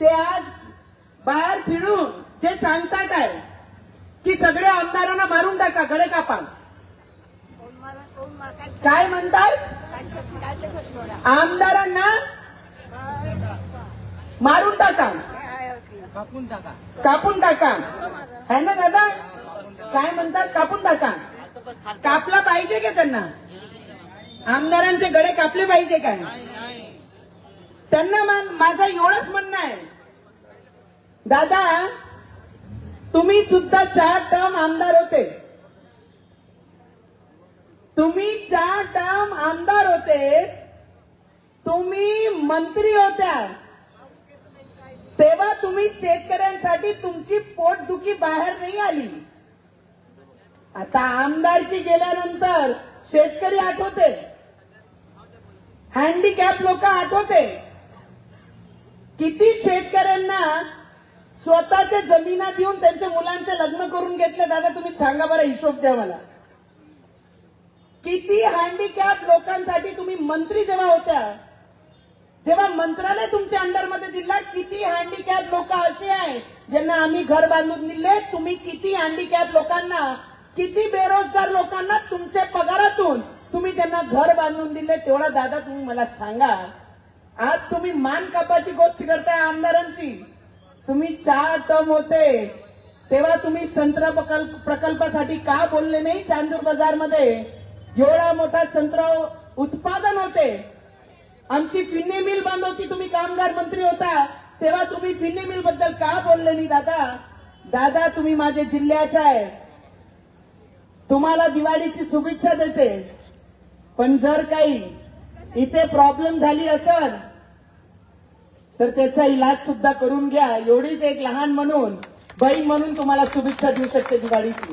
ते आज बाहेर फिरून जे सांगतात आहे की सगळ्या आमदारांना मारून टाका, गळे कापा. काय म्हणतात? आमदारांना मारून टाका, कापून टाका है ना दादा? काय म्हणतात? कापून टाका. कापला पाहिजे का त्यांना? आमदारांचे गळे कापले पाहिजे काय? त्यांना माझं एवढंच म्हणणं आहे, दादा तुम्ही सुद्धा 4 टर्म आमदार होते, तुम्ही 4 टर्म आमदार होते, तुम्ही मंत्री होत्या, तेव्हा तुम्ही शेतकऱ्यांसाठी तुमची पोटदुखी बाहेर नाही आली. आता आमदारकी गेल्यानंतर शेतकरी आठवते, हँडिकॅप लोक आठवते. किती शेतकऱ्यांना स्वतःच्या जमिना देऊन त्यांच्या मुलांचे लग्न करून घेतले दादा? तुम्ही सांगा बरं, हिशोब द्या मला. किती हँडिकॅप लोकांसाठी तुम्ही मंत्री जेव्हा होत्या, जेव्हा मंत्रालय तुमच्या अंडरमध्ये दिला, किती हँडिकॅप लोक असे आहे ज्यांना आम्ही घर बांधून दिले? तुम्ही किती हँडिकॅप लोकांना, किती बेरोजगार लोकांना तुमच्या पगारातून तुम्ही त्यांना घर बांधून दिले? तेवढा दादा तुम्ही मला सांगा. आज तुम्ही मान कापाची गोष्ट करताय आमदारांची. तुम्ही 4 टर्म होते तेव्हा तुम्ही संत्रा प्रकल्पासाठी का बोलले नाही? चांदूर बाजारमध्ये एवढा मोठा संत्रा उत्पादन होते. आमची फिन्ने मिल बंद होती, तुम्ही कामगार मंत्री होता तेव्हा तुम्ही फिन्ने मिल बद्दल का बोलले नाही दादा? दादा तुम्ही माझ्या जिल्ह्याचा आहे, तुम्हाला दिवाळीची शुभेच्छा देते. पण जर काही इथे प्रॉब्लेम झाली असेल तर त्याचा इलाज सुद्धा करून घ्या. एवढीच एक लहान म्हणून, बहीण म्हणून तुम्हाला शुभेच्छा देऊ शकते दिवाळीची.